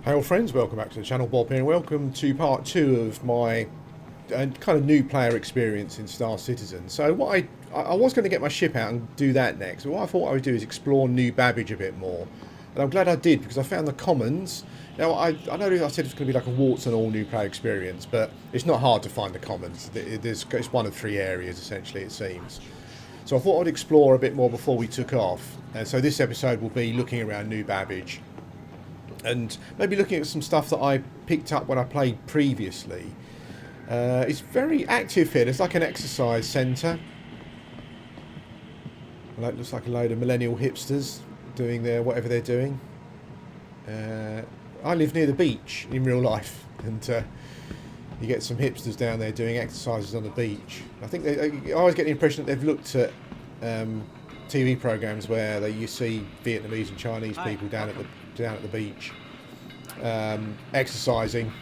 Hey all friends, welcome back to the channel. Bob here, and welcome to part 2 of my kind of new player experience in Star Citizen. So I was going to get my ship out and do that next, but what I thought I would do is explore New Babbage a bit more. And I'm glad I did, because I found the commons. Now, I know I said it's going to be like a warts and all new player experience, but it's not hard to find the commons. It's one of 3 areas, essentially, it seems. So I thought I'd explore a bit more before we took off. And so this episode will be looking around New Babbage and maybe looking at some stuff that I picked up when I played previously. It's very active here. There's like an exercise centre. It looks like a load of millennial hipsters doing whatever they're doing. I live near the beach in real life, and you get some hipsters down there doing exercises on the beach. I think I always get the impression that they've looked at TV programs where you see Vietnamese and Chinese people down at the beach exercising.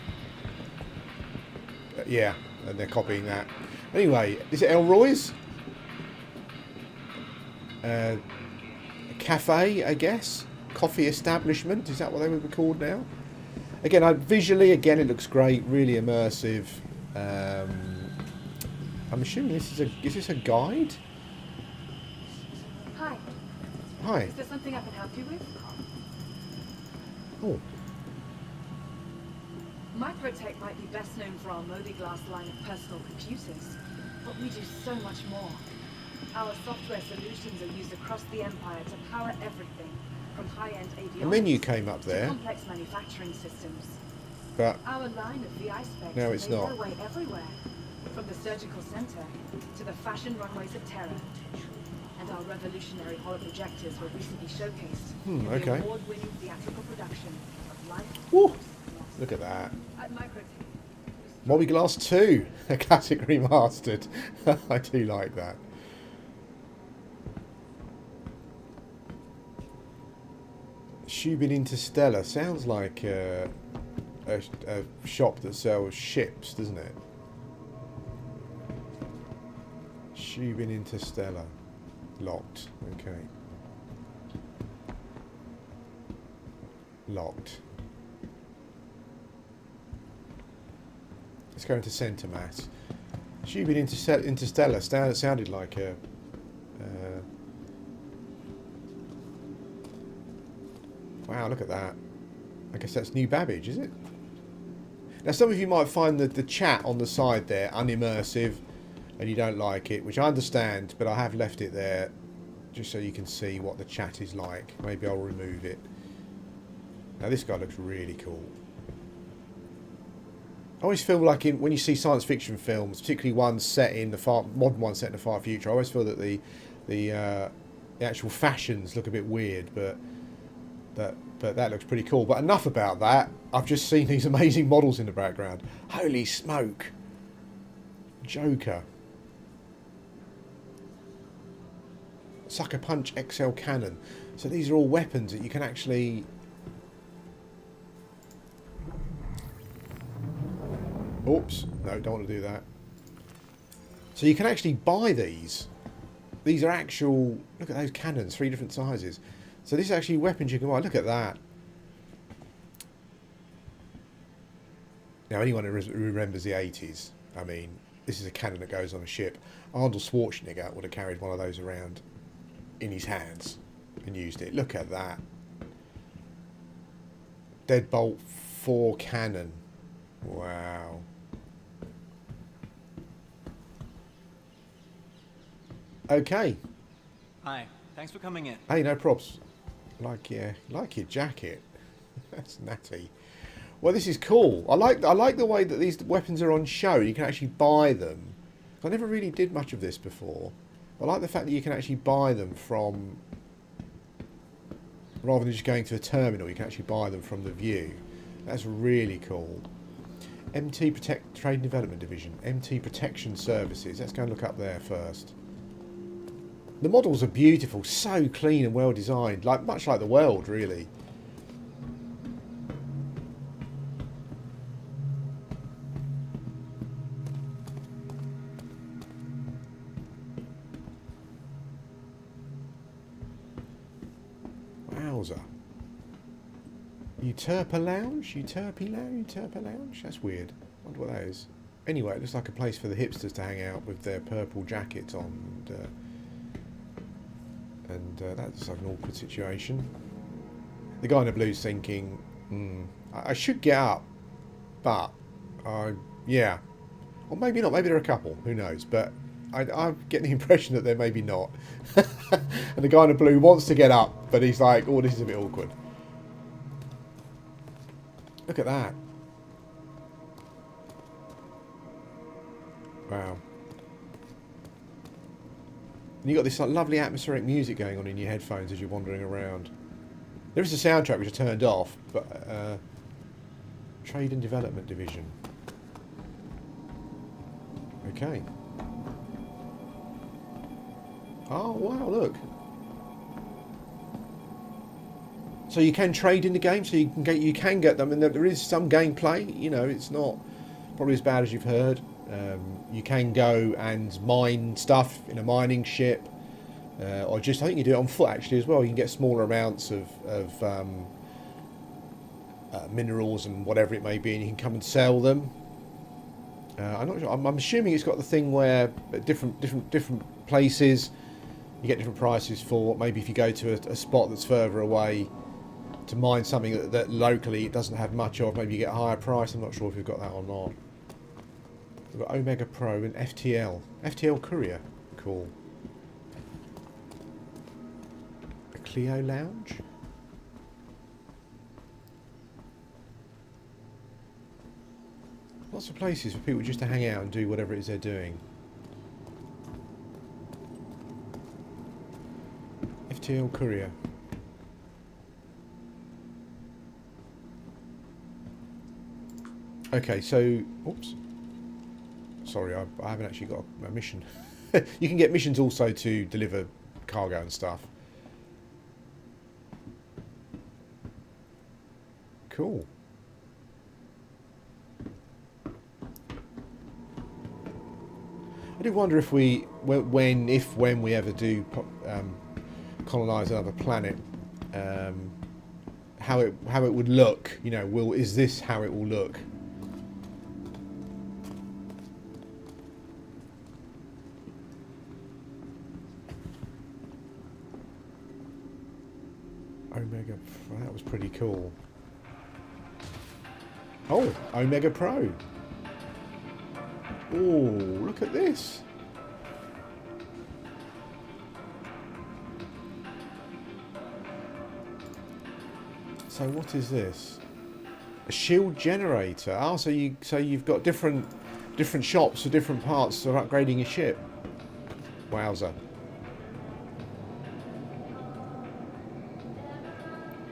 Yeah, and they're copying that. Anyway, is it Elroy's? A cafe, I guess. Coffee establishment. Is that what they would be called now? Again, visually, again, it looks great. Really immersive. I'm assuming is this a guide? Hi. Hi. Is there something I can help you with? Oh. Microtech might be best known for our Glass line of personal computers, but we do so much more. Our software solutions are used across the Empire to power everything, from high-end avionics The menu came up there, to complex manufacturing systems. but Our line of VI specs no, it's made not. their way everywhere, from the surgical center to the fashion runways of terror. And our revolutionary horror projectors were recently showcased in the Okay. award-winning theatrical production of Life. Woo! Look at that. At Microtech. Glass 2, a classic remastered. I do like that. Shubin Interstellar sounds like a shop that sells ships, doesn't it? Shubin Interstellar. Locked. Okay. Locked. Let's go into centre mass. Shubin Interstellar sounded like a... wow, look at that. I guess that's New Babbage, is it? Now, some of you might find the chat on the side there unimmersive, and you don't like it, which I understand, but I have left it there just so you can see what the chat is like. Maybe I'll remove it. Now, this guy looks really cool. I always feel like when you see science fiction films, particularly ones set in modern ones set in the far future, I always feel that the actual fashions look a bit weird, but that looks pretty cool. But enough about that. I've just seen these amazing models in the background. Holy smoke! Joker. Sucker Punch XL cannon. So these are all weapons that you can actually... Oops, no, don't want to do that. So you can actually buy these. These are actual... Look at those cannons, 3 different sizes. So this is actually weapons you can buy. Look at that. Now, anyone who remembers the 80s, I mean, this is a cannon that goes on a ship. Arnold Schwarzenegger would have carried one of those around in his hands and used it. Look at that. Deadbolt 4 cannon. Wow. Okay. Hi, thanks for coming in. Hey, no props. Like your jacket. That's natty. Well, this is cool. I like the way that these weapons are on show. You can actually buy them. I never really did much of this before. I like the fact that you can actually buy them from... rather than just going to a terminal, you can actually buy them from the view. That's really cool. MT Trade and Development Division. MT Protection Services. Let's go and look up there first. The models are beautiful. So clean and well designed. Much like the world, really. Wowza. Uterpa Lounge? Uterpi Lounge? Uterpa Lounge? That's weird. I wonder what that is. Anyway, it looks like a place for the hipsters to hang out with their purple jackets on. And that's like an awkward situation. The guy in the blue's thinking, I should get up, but yeah. Or maybe not. Maybe there are a couple. Who knows? But I'm getting the impression that they're maybe not. And the guy in the blue wants to get up, but he's like, oh, this is a bit awkward. Look at that. Wow. And you got this like lovely atmospheric music going on in your headphones as you're wandering around. There is a soundtrack which I turned off, but Trade and Development Division. Okay. Oh wow! Look. So you can trade in the game, so you can get them, and there is some gameplay. You know, it's not probably as bad as you've heard. You can go and mine stuff in a mining ship, or just I think you do it on foot actually as well. You can get smaller amounts of minerals and whatever it may be, and you can come and sell them. I'm not sure. I'm assuming it's got the thing where at different places you get different prices for. Maybe if you go to a spot that's further away to mine something that locally it doesn't have much of, maybe you get a higher price. I'm not sure if you've got that or not. We've got Omega Pro and FTL. FTL Courier. Cool. A Clio Lounge. Lots of places for people just to hang out and do whatever it is they're doing. FTL Courier. Okay, so... Oops. Sorry, I haven't actually got a mission. You can get missions also to deliver cargo and stuff. Cool. I do wonder if we, when we ever do colonize another planet, how it would look. You know, is this how it will look? Omega, that was pretty cool. Oh, Omega Pro. Oh, look at this. So what is this? A shield generator. Oh, so you've got different shops for different parts of upgrading your ship. Wowza.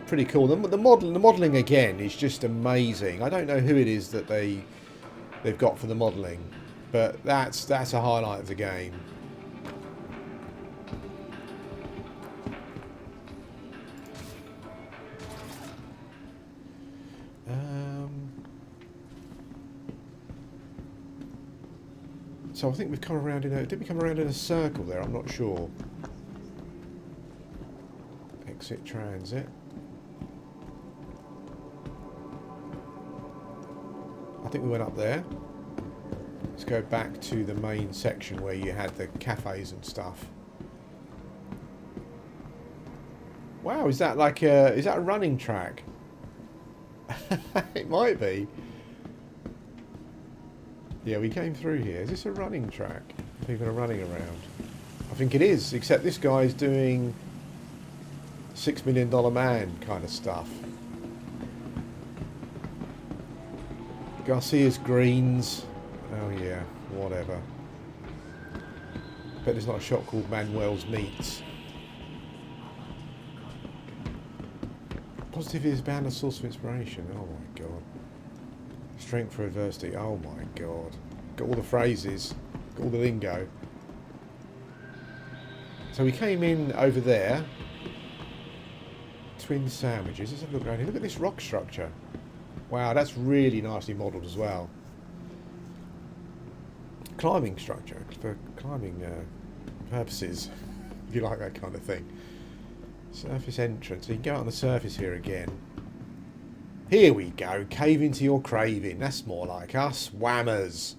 Pretty cool. The modelling again is just amazing. I don't know who it is that they've got for the modelling, but that's a highlight of the game. So I think we've come around did we come around in a circle there? I'm not sure. Exit transit. I think we went up there. Let's go back to the main section where you had the cafes and stuff. Wow, is that like is that a running track? It might be. Yeah, we came through here. Is this a running track? People are running around. I think it is, except this guy's doing $6 Million Man kind of stuff. Garcia's Greens. Oh yeah, whatever. Bet there's not a shop called Manuel's Meats. Positivity is bound a source of inspiration. Oh my god. Strength for adversity. Oh my god. Got all the phrases. Got all the lingo. So we came in over there. Twin sandwiches. Let's have a look around here. Look at this rock structure. Wow, that's really nicely modelled as well. Climbing structure for climbing purposes, if you like that kind of thing. Surface entrance. So you can go out on the surface here again. Here we go. Cave into your craving. That's more like us. Whammers.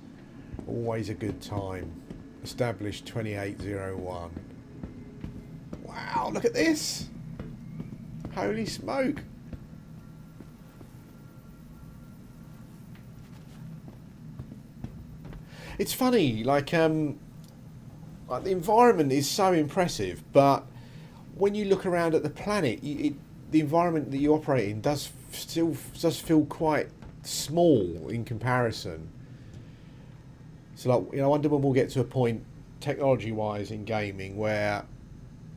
Always a good time. Established 2801. Wow, look at this. Holy smoke. It's funny, like the environment is so impressive, but when you look around at the planet, the environment that you operate in does feel quite small in comparison. So, like, you know, I wonder when we'll get to a point, technology-wise, in gaming, where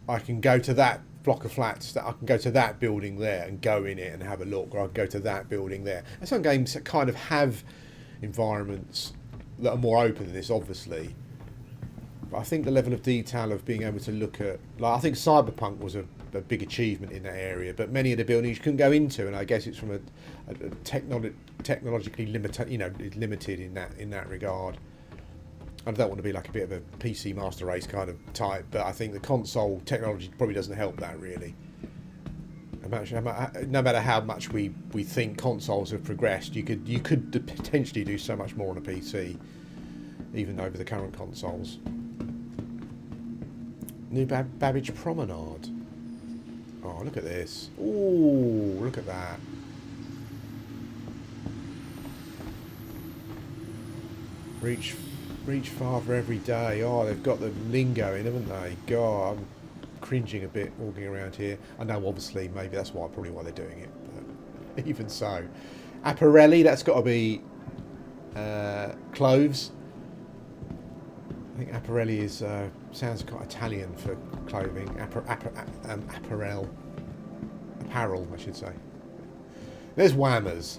I can go to that block of flats, that I can go to that building there and go in it and have a look, or I can go to that building there. And some games kind of have environments that are more open than this, obviously. But I think the level of detail of being able to look at, like, I think Cyberpunk was a big achievement in that area, but many of the buildings you couldn't go into, and I guess it's from a technologically limited, you know, limited in that regard. I don't want to be like a bit of a PC master race kind of type, but I think the console technology probably doesn't help that really. No matter how much we think consoles have progressed, you could potentially do so much more on a PC, even over the current consoles. New Babbage Promenade. Oh, look at this. Ooh, look at that. Reach farther every day. Oh, they've got the lingo in, haven't they? God, I'm cringing a bit walking around here. I know, obviously, maybe that's probably why they're doing it, but even so. Apparelli, that's got to be clothes. I think apparelli is sounds quite Italian for clothing. Apparel, I should say. There's Whammers.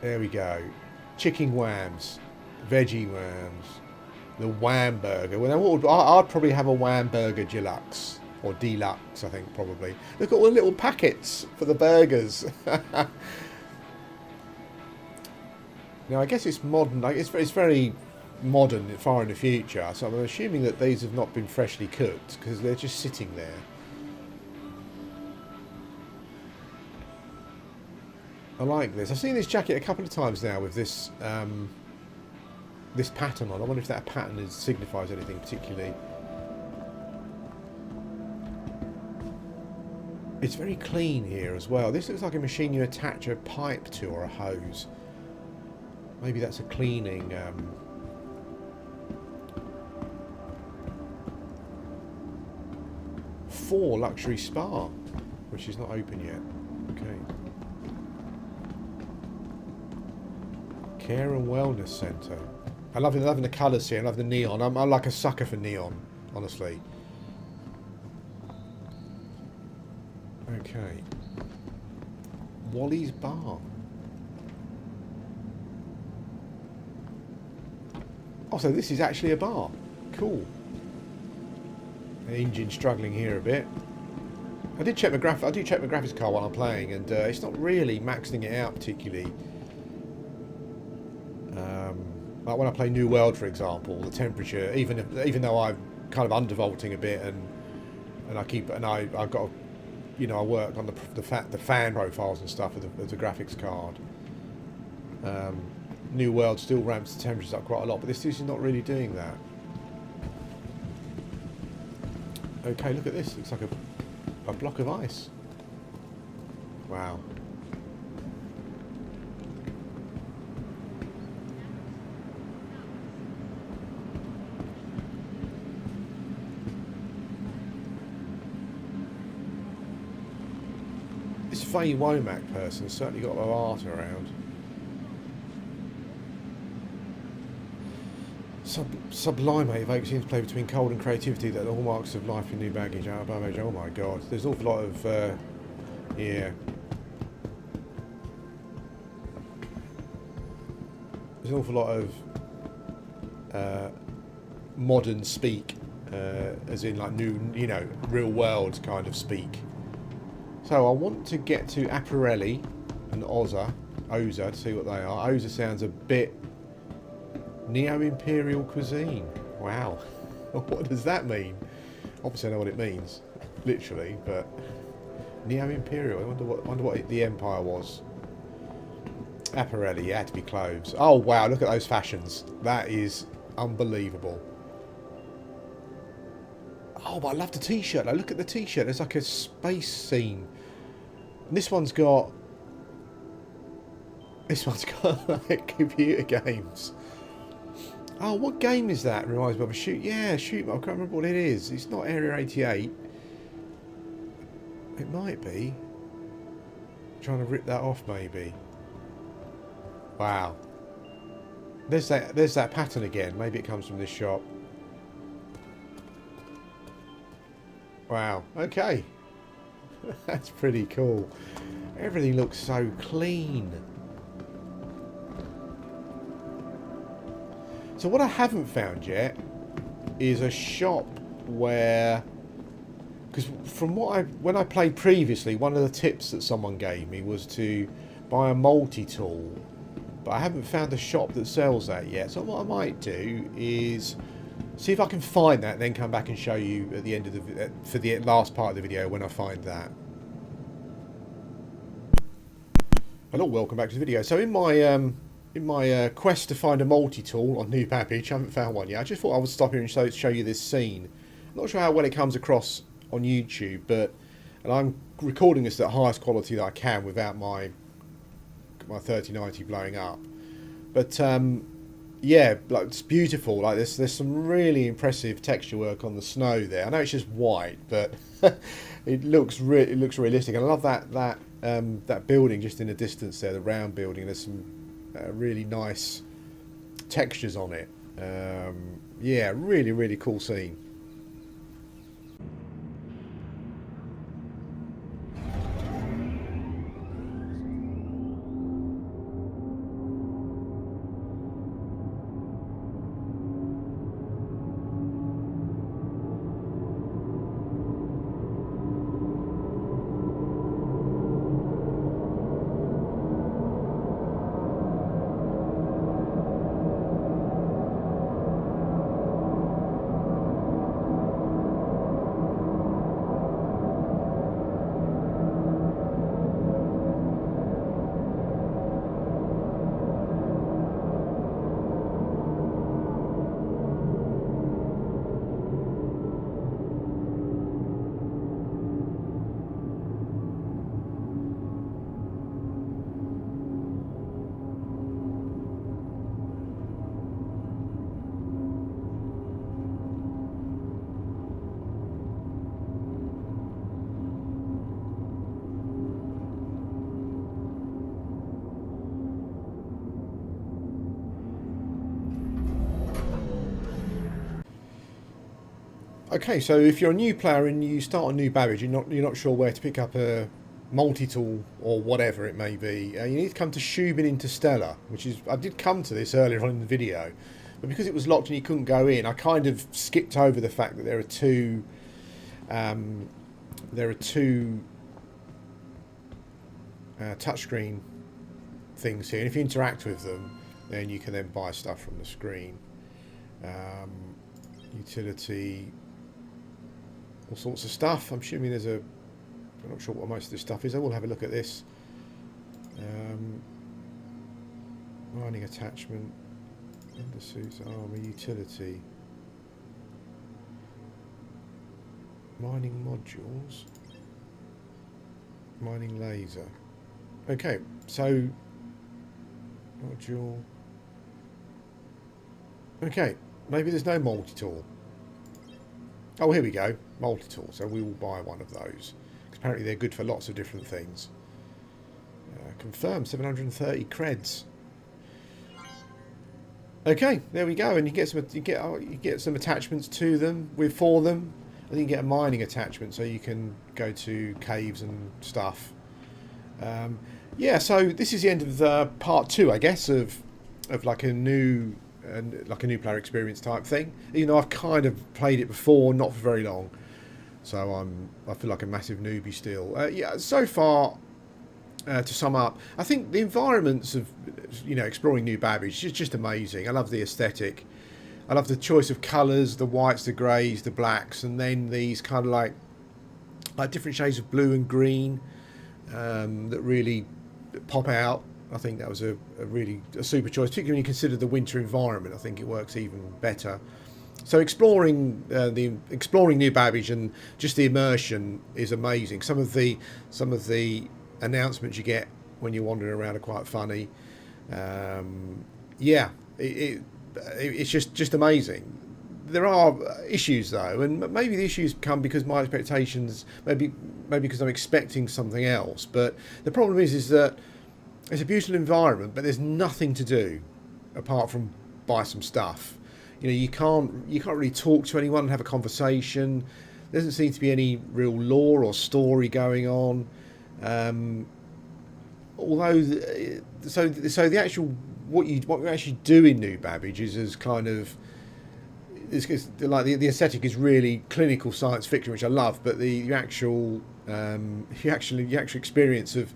There we go. Chicken whams, veggie whams, the wham burger. Well, I'd probably have a wham burger deluxe, or deluxe, I think, probably. Look at all the little packets for the burgers. Now, I guess it's modern. Like, it's very modern, far in the future. So I'm assuming that these have not been freshly cooked because they're just sitting there. I like this. I've seen this jacket a couple of times now with this this pattern on. I wonder if that pattern signifies anything particularly. It's very clean here as well. This looks like a machine you attach a pipe to or a hose. Maybe that's a cleaning. 4 luxury spa, which is not open yet. Okay. Care and Wellness Centre. I love the colours here. I love the neon. I'm like a sucker for neon, honestly. Okay. Wally's Bar. Oh, so this is actually a bar. Cool. The engine struggling here a bit. I do check my graphics card while I'm playing, and it's not really maxing it out particularly. Like when I play New World, for example, the temperature, even though I'm kind of undervolting a bit, and I've got, you know, I work on the fan profiles and stuff of the graphics card. New World still ramps the temperatures up quite a lot, but this is not really doing that. Okay, look at this. Looks like a block of ice. Wow. This Faye Womack person's certainly got a lot of art around. Sublime evokes interplay between cold and creativity that are the hallmarks of life in new baggage. Oh my god. There's an awful lot of, yeah. There's an awful lot of modern speak, as in like new, you know, real world kind of speak. So I want to get to Apparelli and Oza to see what they are. Oza sounds a bit neo-imperial cuisine. Wow. What does that mean? Obviously I know what it means, literally, but Neo Imperial. I wonder what the Empire was. Apparelli, it had to be clothes. Oh wow, look at those fashions. That is unbelievable. Oh, but I love the t-shirt. Like, look at the t-shirt. There's like a space scene. And this one's got like computer games. Oh, what game is that? Reminds me of a shoot. Yeah, shoot. I can't remember what it is. It's not Area 88. It might be. Trying to rip that off, maybe. Wow. There's that pattern again. Maybe it comes from this shop. Wow. Okay. That's pretty cool. Everything looks so clean. So what I haven't found yet is a shop where, because from when I played previously, one of the tips that someone gave me was to buy a multi-tool, but I haven't found a shop that sells that yet. So what I might do is see if I can find that, and then come back and show you at the end of for the last part of the video when I find that. Hello, welcome back to the video. So in my quest to find a multi-tool on New Babbage, I haven't found one yet. I just thought I would stop here and show you this scene. I'm not sure how well it comes across on YouTube, and I'm recording this at the highest quality that I can without my 3090 blowing up. But yeah, like, it's beautiful. Like there's some really impressive texture work on the snow there. I know it's just white, but it looks realistic. And I love that building just in the distance there, the round building. There's some really nice textures on it. Yeah, really cool scene. Okay, so if you're a new player and you start on New Babbage, you're not sure where to pick up a multi-tool or whatever it may be, you need to come to Shubin Interstellar, which is, I did come to this earlier on in the video, but because it was locked and you couldn't go in, I kind of skipped over the fact that there are two touchscreen things here, and if you interact with them, then you can then buy stuff from the screen. Utility, all sorts of stuff. I'm assuming there's I'm not sure what most of this stuff is. I will have a look at this. Mining attachment, undersuits, armor, utility, mining modules, mining laser. Okay, so module. Okay, maybe there's no multi-tool. Oh, here we go. Multi-tool. So we will buy one of those. Apparently they're good for lots of different things. Confirmed. 730 creds. Okay, there we go. And you get some attachments to them for them. I think you get a mining attachment, so you can go to caves and stuff. Yeah. So this is the end of part 2, I guess, of like a new player experience type thing. Even though I've kind of played it before, not for very long, so I feel like a massive newbie still. Yeah, so far, to sum up, I think the environments of exploring New Babbage is just amazing. I love the aesthetic. I love the choice of colours, the whites, the greys, the blacks, and then these kind of like like different shades of blue and green that really pop out. I think that was a super choice, particularly when you consider the winter environment. I think it works even better. So exploring New Babbage and just the immersion is amazing. Some of the announcements you get when you're wandering around are quite funny. It's just amazing. There are issues though, and maybe the issues come because my expectations, maybe because I'm expecting something else. But the problem is that it's a beautiful environment, but there's nothing to do apart from buy some stuff. You know, you can't really talk to anyone and have a conversation. There doesn't seem to be any real lore or story going on. Although, so the actual what you actually do in New Babbage is as kind of like the aesthetic is really clinical science fiction, which I love, but the actual experience of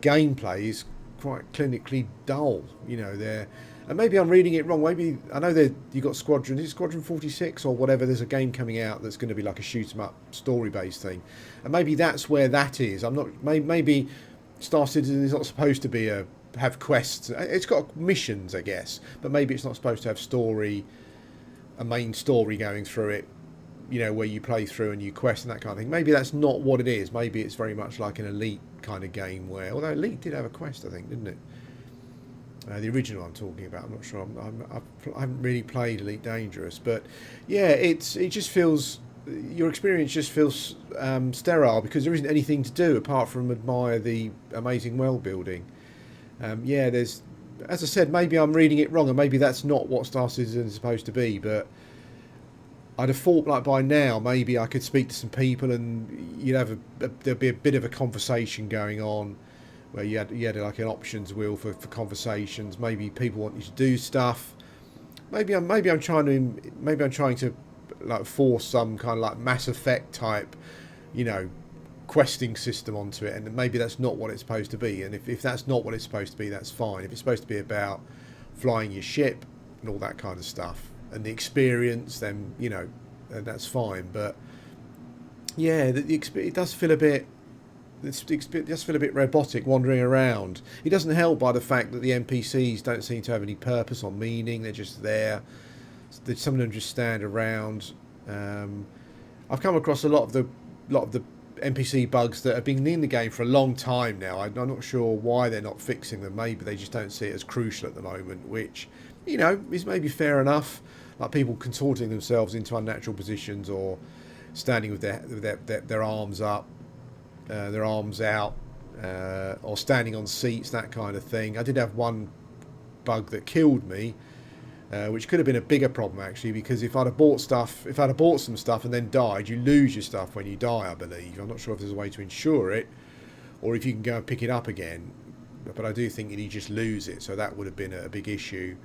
gameplay is quite clinically dull. You know, and maybe I'm reading it wrong. Maybe I know that you got Squadron 46 or whatever. There's a game coming out that's going to be like a shoot 'em up story based thing, and maybe that's where that is. I'm not. Maybe Star Citizen is not supposed to be have quests. It's got missions, I guess, but maybe it's not supposed to have a main story going through it, you know, where you play through and you quest and that kind of thing. Maybe that's not what it is. Maybe it's very much like an Elite kind of game where, although Elite did have a quest, I think, didn't it? The original I'm talking about. I'm not sure. I haven't really played Elite Dangerous, but yeah, it just feels, your experience just feels sterile because there isn't anything to do apart from admire the amazing world building. There's, as I said, maybe I'm reading it wrong, and maybe that's not what Star Citizen is supposed to be, but I'd have thought like by now maybe I could speak to some people and there'd be a bit of a conversation going on where you had like an options wheel for conversations. Maybe people want you to do stuff. Maybe I'm trying to like force some kind of like Mass Effect type, you know, questing system onto it, and maybe that's not what it's supposed to be. And if that's not what it's supposed to be, that's fine. If it's supposed to be about flying your ship and all that kind of stuff and the experience, then, you know, that's fine. But yeah, it does feel a bit robotic wandering around. It doesn't help by the fact that the NPCs don't seem to have any purpose or meaning. They're just there. Some of them just stand around. I've come across a lot of the NPC bugs that have been in the game for a long time now. I'm not sure why they're not fixing them. Maybe they just don't see it as crucial at the moment, which, you know, is maybe fair enough. Like people contorting themselves into unnatural positions or standing with their arms up, their arms out, or standing on seats, that kind of thing. I did have one bug that killed me, which could have been a bigger problem actually, because if I'd have bought some stuff and then died, you lose your stuff when you die, I believe. I'm not sure if there's a way to insure it or if you can go and pick it up again, but I do think you just lose it, so that would have been a big issue.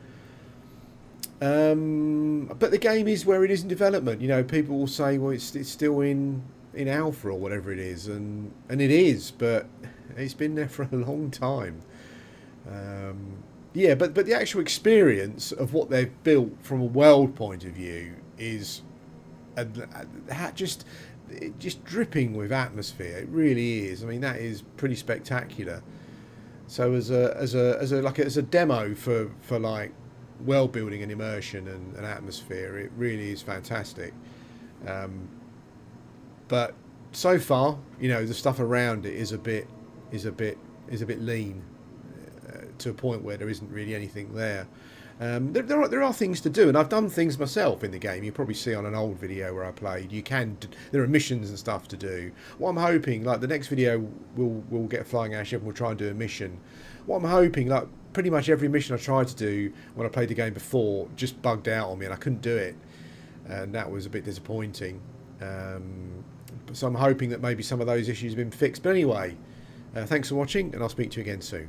But the game is where it is in development. You know, people will say, well, it's still in alpha or whatever it is, and it is, but it's been there for a long time. But the actual experience of what they've built from a world point of view is just dripping with atmosphere. It really is. I mean, that is pretty spectacular. So as a demo for like world building and immersion and atmosphere, it really is fantastic. But so far, you know, the stuff around it is a bit lean. To a point where there isn't really anything there. There are things to do, and I've done things myself in the game. You probably see on an old video where I played. There are missions and stuff to do. What I'm hoping, like the next video, we'll get a flying airship and we'll try and do a mission. What I'm hoping, like pretty much every mission I tried to do when I played the game before, just bugged out on me and I couldn't do it, and that was a bit disappointing. So I'm hoping that maybe some of those issues have been fixed. But anyway, thanks for watching, and I'll speak to you again soon.